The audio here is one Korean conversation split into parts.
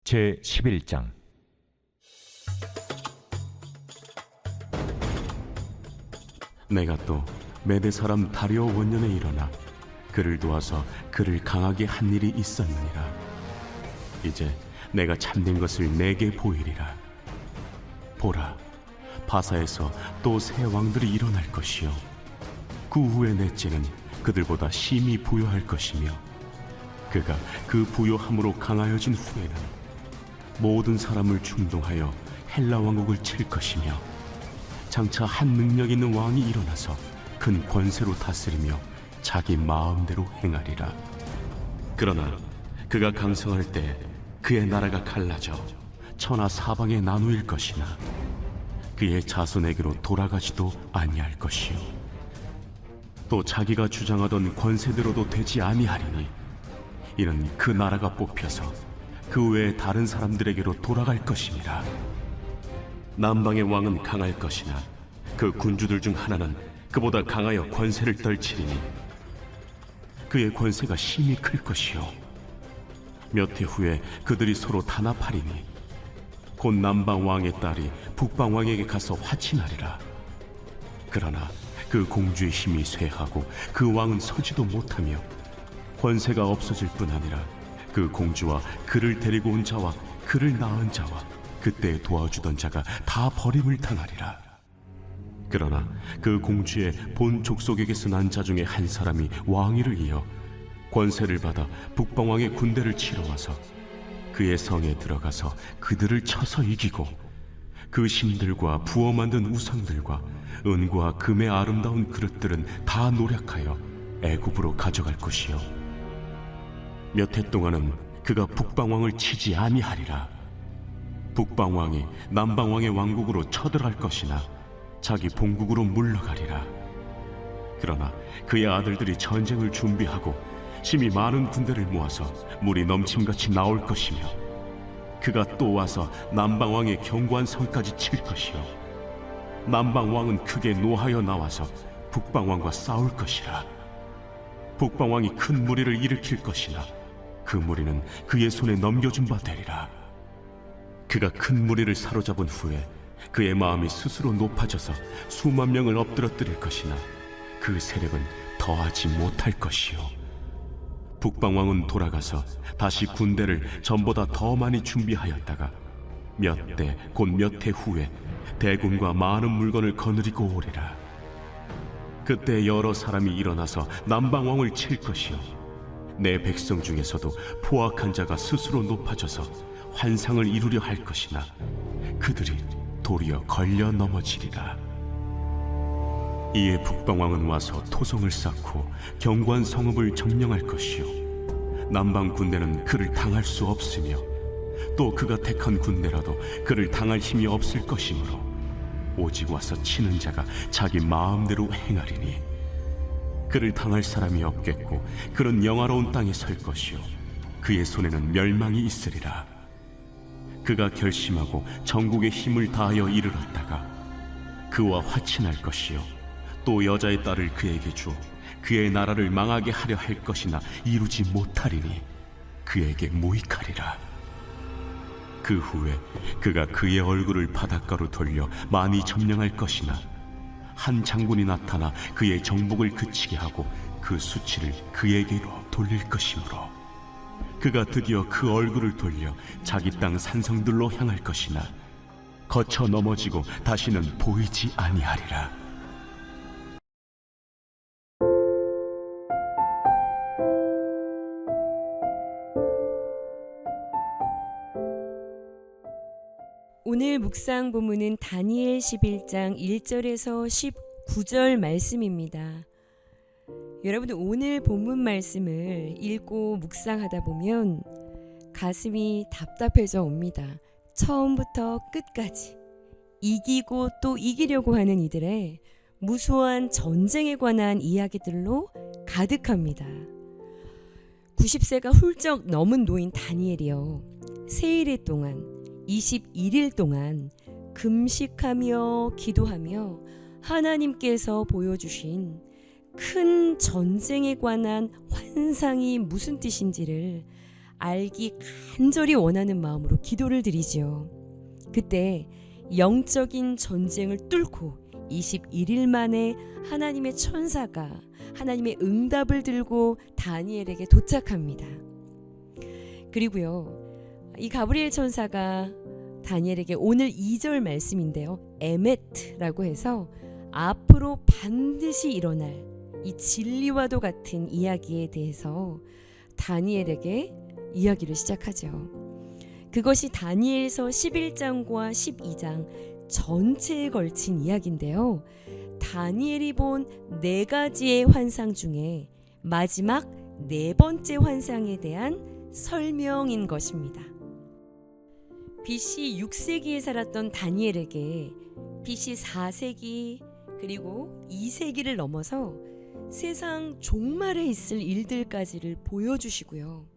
제 11장. 내가 또 메대 사람 다리오 원년에 일어나 그를 도와서 그를 강하게 한 일이 있었느니라. 이제 내가 참된 것을 내게 보이리라. 보라, 바사에서 또 새 왕들이 일어날 것이요 그 후에 넷째는 그들보다 심히 부요할 것이며 그가 그 부요함으로 강하여진 후에는 모든 사람을 충동하여 헬라 왕국을 칠 것이며 장차 한 능력 있는 왕이 일어나서 큰 권세로 다스리며 자기 마음대로 행하리라. 그러나 그가 강성할 때 그의 나라가 갈라져 천하 사방에 나누일 것이나 그의 자손에게로 돌아가지도 아니할 것이요 또 자기가 주장하던 권세대로도 되지 아니하리니 이는 그 나라가 뽑혀서 그 외에 다른 사람들에게로 돌아갈 것임이라. 남방의 왕은 강할 것이나 그 군주들 중 하나는 그보다 강하여 권세를 떨치리니 그의 권세가 심히 클 것이요 몇 해 후에 그들이 서로 단합하리니 곧 남방 왕의 딸이 북방 왕에게 가서 화친하리라. 그러나 그 공주의 힘이 쇠하고 그 왕은 서지도 못하며 권세가 없어질 뿐 아니라 그 공주와 그를 데리고 온 자와 그를 낳은 자와 그때 도와주던 자가 다 버림을 당하리라. 그러나 그 공주의 본 족속에게서 난 자 중에 한 사람이 왕위를 이어 권세를 받아 북방왕의 군대를 치러 와서 그의 성에 들어가서 그들을 쳐서 이기고 그 신들과 부어 만든 우상들과 은과 금의 아름다운 그릇들은 다 노략하여 애굽으로 가져갈 것이요 몇 해 동안은 그가 북방왕을 치지 아니하리라. 북방왕이 남방왕의 왕국으로 쳐들어갈 것이나 자기 본국으로 물러가리라. 그러나 그의 아들들이 전쟁을 준비하고 심히 많은 군대를 모아서 물이 넘침같이 나올 것이며 그가 또 와서 남방왕의 견고한 성까지 칠 것이요 남방왕은 크게 노하여 나와서 북방왕과 싸울 것이라. 북방왕이 큰 무리를 일으킬 것이나 그 무리는 그의 손에 넘겨준 바 되리라. 그가 큰 무리를 사로잡은 후에 그의 마음이 스스로 높아져서 수만 명을 엎드러뜨릴 것이나 그 세력은 더하지 못할 것이요 북방왕은 돌아가서 다시 군대를 전보다 더 많이 준비하였다가 몇 대 곧 몇 해 후에 대군과 많은 물건을 거느리고 오리라. 그때 여러 사람이 일어나서 남방왕을 칠 것이요 내 백성 중에서도 포악한 자가 스스로 높아져서 환상을 이루려 할 것이나 그들이 도리어 걸려 넘어지리라. 이에 북방왕은 와서 토성을 쌓고 견고한 성읍을 점령할 것이요 남방 군대는 그를 당할 수 없으며 또 그가 택한 군대라도 그를 당할 힘이 없을 것이므로 오직 와서 치는 자가 자기 마음대로 행하리니 그를 당할 사람이 없겠고 그는 영화로운 땅에 설 것이요 그의 손에는 멸망이 있으리라. 그가 결심하고 전국의 힘을 다하여 이르렀다가 그와 화친할 것이요 또 여자의 딸을 그에게 주어 그의 나라를 망하게 하려 할 것이나 이루지 못하리니 그에게 무익하리라. 그 후에 그가 그의 얼굴을 바닷가로 돌려 많이 점령할 것이나 한 장군이 나타나 그의 정복을 그치게 하고 그 수치를 그에게로 돌릴 것이므로 그가 드디어 그 얼굴을 돌려 자기 땅 산성들로 향할 것이나 거쳐 넘어지고 다시는 보이지 아니하리라. 오늘 묵상 본문은 다니엘 11장 1절에서 19절 말씀입니다. 여러분들 오늘 본문 말씀을 읽고 묵상하다 보면 가슴이 답답해져 옵니다. 처음부터 끝까지 이기고 또 이기려고 하는 이들의 무수한 전쟁에 관한 이야기들로 가득합니다. 90세가 훌쩍 넘은 노인 다니엘이요, 세일일 동안 21일 동안 금식하며 기도하며 하나님께서 보여주신 큰 전쟁에 관한 환상이 무슨 뜻인지를 알기 간절히 원하는 마음으로 기도를 드리지요. 그때 영적인 전쟁을 뚫고 21일 만에 하나님의 천사가 하나님의 응답을 들고 다니엘에게 도착합니다. 그리고요, 이 가브리엘 천사가 다니엘에게 오늘 2절 말씀인데요, 에메트라고 해서 앞으로 반드시 일어날 이 진리와도 같은 이야기에 대해서 다니엘에게 이야기를 시작하죠. 그것이 다니엘서 11장과 12장 전체에 걸친 이야기인데요. 다니엘이 본 4가지의 환상 중에 마지막 4번째 환상에 대한 설명인 것입니다. BC 6세기에 살았던 다니엘에게 BC 4세기 그리고 2세기를 넘어서 세상 종말에 있을 일들까지를 보여주시고요.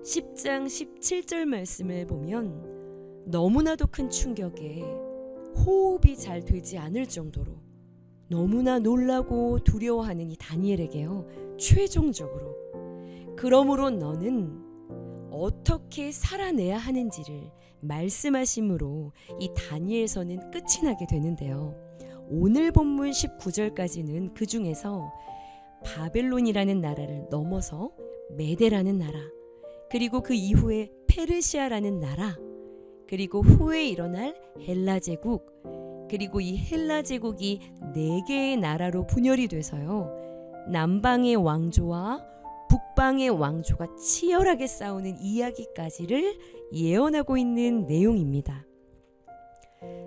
10장 17절 말씀을 보면 너무나도 큰 충격에 호흡이 잘 되지 않을 정도로 너무나 놀라고 두려워하는 이 다니엘에게요, 최종적으로 그러므로 너는 어떻게 살아내야 하는지를 말씀하심으로 이 다니엘서는 끝이 나게 되는데요. 오늘 본문 19절까지는 그 중에서 바벨론이라는 나라를 넘어서 메데라는 나라, 그리고 그 이후에 페르시아라는 나라, 그리고 후에 일어날 헬라 제국, 그리고 이 헬라 제국이 4개의 나라로 분열이 돼서요, 남방의 왕조와 북방의 왕조가 치열하게 싸우는 이야기까지를 예언하고 있는 내용입니다.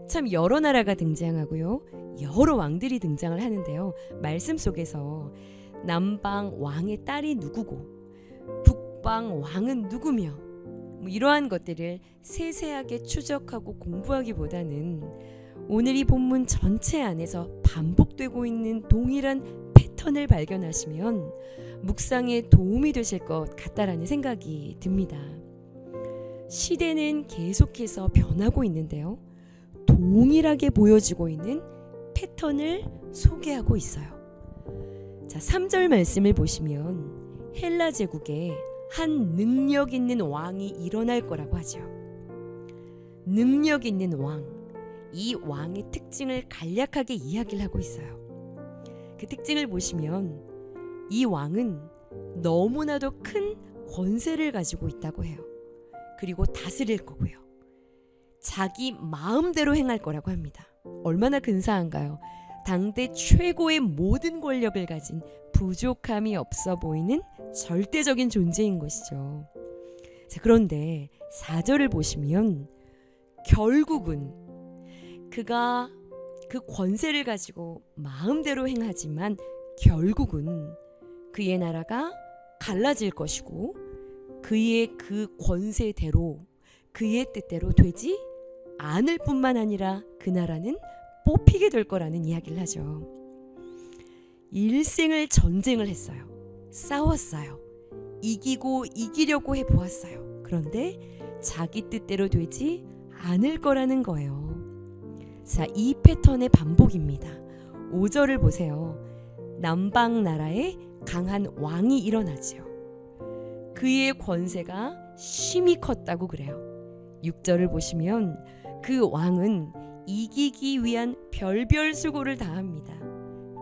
참 여러 나라가 등장하고요, 여러 왕들이 등장을 하는데요. 말씀 속에서 남방 왕의 딸이 누구고 북방 왕은 누구며 이러한 것들을 세세하게 추적하고 공부하기보다는 오늘 이 본문 전체 안에서 반복되고 있는 동일한 패턴을 발견하시면 묵상에 도움이 되실 것 같다라는 생각이 듭니다. 시대는 계속해서 변하고 있는데요, 동일하게 보여지고 있는 패턴을 소개하고 있어요. 자, 3절 말씀을 보시면 헬라 제국에 한 능력 있는 왕이 일어날 거라고 하죠. 능력 있는 왕, 이 왕의 특징을 간략하게 이야기를 하고 있어요. 그 특징을 보시면 이 왕은 너무나도 큰 권세를 가지고 있다고 해요. 그리고 다스릴 거고요, 자기 마음대로 행할 거라고 합니다. 얼마나 근사한가요? 당대 최고의 모든 권력을 가진 부족함이 없어 보이는 절대적인 존재인 것이죠. 자, 그런데 4절을 보시면 결국은 그가 그 권세를 가지고 마음대로 행하지만 결국은 그의 나라가 갈라질 것이고 그의 그 권세대로 그의 뜻대로 되지 않을 뿐만 아니라 그 나라는 뽑히게 될 거라는 이야기를 하죠. 일생을 전쟁을 했어요. 싸웠어요. 이기고 이기려고 해보았어요. 그런데 자기 뜻대로 되지 않을 거라는 거예요. 자, 이 패턴의 반복입니다. 5절을 보세요. 남방 나라에 강한 왕이 일어나지요. 그의 권세가 심히 컸다고 그래요. 6절을 보시면 그 왕은 이기기 위한 별별 수고를 다합니다.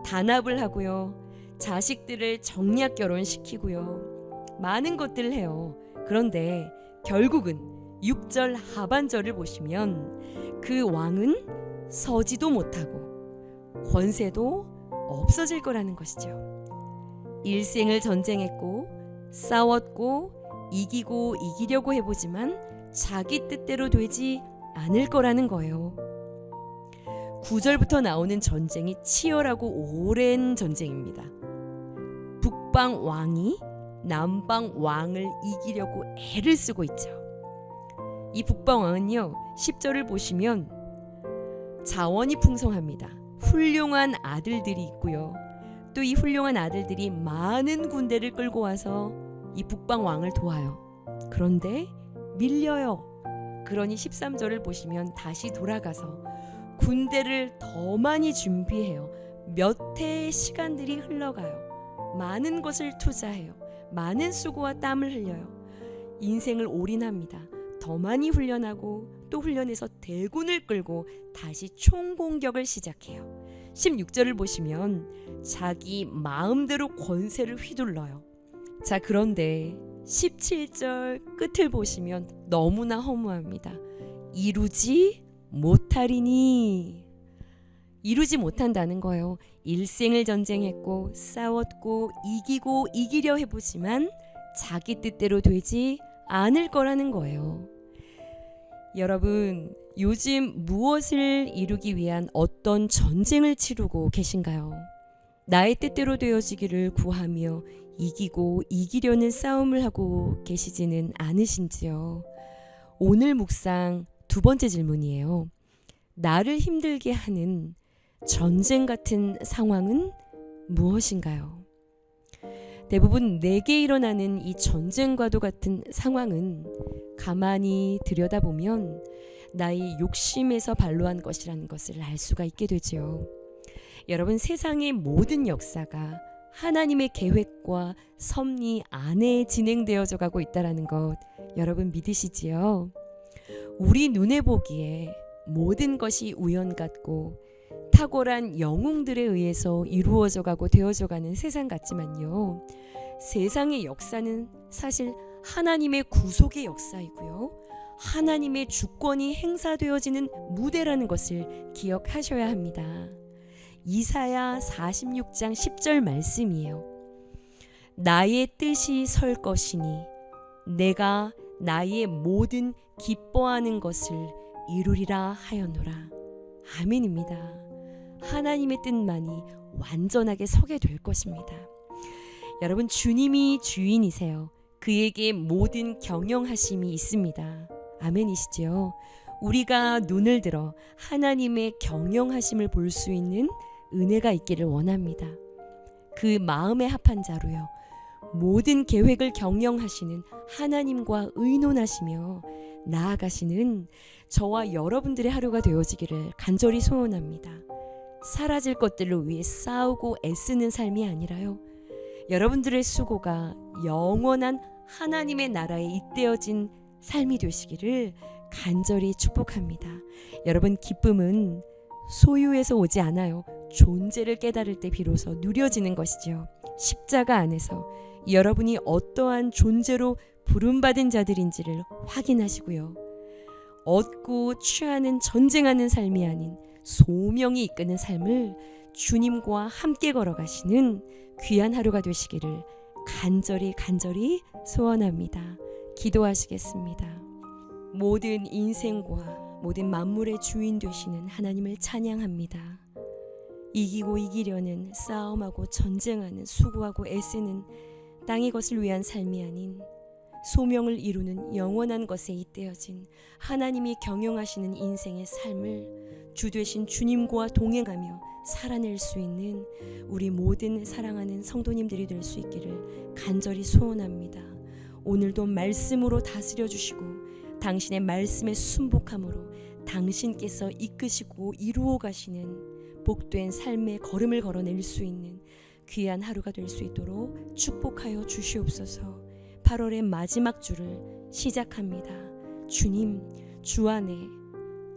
단합을 하고요, 자식들을 정략 결혼시키고요, 많은 것들을 해요. 그런데 결국은 6절 하반절을 보시면 그 왕은 서지도 못하고 권세도 없어질 거라는 것이죠. 일생을 전쟁했고 싸웠고 이기고 이기려고 해보지만 자기 뜻대로 되지 않을 거라는 거예요. 9절부터 나오는 전쟁이 치열하고 오랜 전쟁입니다. 북방 왕이 남방 왕을 이기려고 애를 쓰고 있죠. 이 북방 왕은요, 10절을 보시면 자원이 풍성합니다. 훌륭한 아들들이 있고요, 또 이 훌륭한 아들들이 많은 군대를 끌고 와서 이 북방 왕을 도와요. 그런데 밀려요. 그러니 13절을 보시면 다시 돌아가서 군대를 더 많이 준비해요. 몇 해의 시간들이 흘러가요. 많은 것을 투자해요. 많은 수고와 땀을 흘려요. 인생을 올인합니다. 더 많이 훈련하고 또 훈련해서 대군을 끌고 다시 총공격을 시작해요. 16절을 보시면 자기 마음대로 권세를 휘둘러요. 자, 그런데 17절 끝을 보시면 너무나 허무합니다. 이루지 못하리니. 이루지 못한다는 거예요. 일생을 전쟁했고 싸웠고 이기고 이기려 해보지만 자기 뜻대로 되지 않을 거라는 거예요. 여러분, 요즘 무엇을 이루기 위한 어떤 전쟁을 치르고 계신가요? 나의 뜻대로 되어지기를 구하며 이기고 이기려는 싸움을 하고 계시지는 않으신지요? 오늘 묵상 두 번째 질문이에요. 나를 힘들게 하는 전쟁 같은 상황은 무엇인가요? 대부분 내게 일어나는 이 전쟁과도 같은 상황은 가만히 들여다보면 나의 욕심에서 발로한 것이라는 것을 알 수가 있게 되죠. 여러분, 세상의 모든 역사가 하나님의 계획과 섭리 안에 진행되어져 가고 있다는 것 여러분 믿으시지요? 우리 눈에 보기에 모든 것이 우연 같고 탁월한 영웅들에 의해서 이루어져 가고 되어져 가는 세상 같지만요. 세상의 역사는 사실 하나님의 구속의 역사이고요. 하나님의 주권이 행사되어지는 무대라는 것을 기억하셔야 합니다. 이사야 46장 10절 말씀이에요. 나의 뜻이 설 것이니 내가 나의 모든 기뻐하는 것을 이루리라 하였노라. 아멘입니다. 하나님의 뜻만이 완전하게 서게 될 것입니다. 여러분, 주님이 주인이세요. 그에게 모든 경영하심이 있습니다. 아멘이시죠? 우리가 눈을 들어 하나님의 경영하심을 볼 수 있는 은혜가 있기를 원합니다. 그 마음에 합한 자로요. 모든 계획을 경영하시는 하나님과 의논하시며 나아가시는 저와 여러분들의 하루가 되어지기를 간절히 소원합니다. 사라질 것들을 위해 싸우고 애쓰는 삶이 아니라요. 여러분들의 수고가 영원한 하나님의 나라에 잇대어진 삶이 되시기를 간절히 축복합니다. 여러분, 기쁨은 소유에서 오지 않아요. 존재를 깨달을 때 비로소 누려지는 것이죠. 십자가 안에서 여러분이 어떠한 존재로 부름받은 자들인지를 확인하시고요. 얻고 취하는 전쟁하는 삶이 아닌 소명이 이끄는 삶을 주님과 함께 걸어가시는 귀한 하루가 되시기를 간절히 소원합니다. 기도하시겠습니다. 모든 인생과 모든 만물의 주인 되시는 하나님을 찬양합니다. 이기고 이기려는 싸움하고 전쟁하는 수고하고 애쓰는 땅의 것을 위한 삶이 아닌 소명을 이루는 영원한 것에 잇대어진 하나님이 경영하시는 인생의 삶을 주 되신 주님과 동행하며 살아낼 수 있는 우리 모든 사랑하는 성도님들이 될 수 있기를 간절히 소원합니다. 오늘도 말씀으로 다스려 주시고 당신의 말씀에 순복함으로 당신께서 이끄시고 이루어 가시는 복된 삶의 걸음을 걸어낼 수 있는 귀한 하루가 될 수 있도록 축복하여 주시옵소서. 8월의 마지막 주를 시작합니다. 주님, 주 안에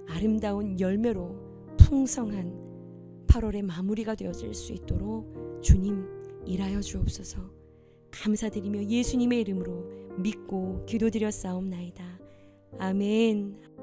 아름다운 열매로 풍성한 8월의 마무리가 되어질 수 있도록 주님 일하여 주옵소서. 감사드리며 예수님의 이름으로 믿고 기도드렸사옵나이다. 아멘.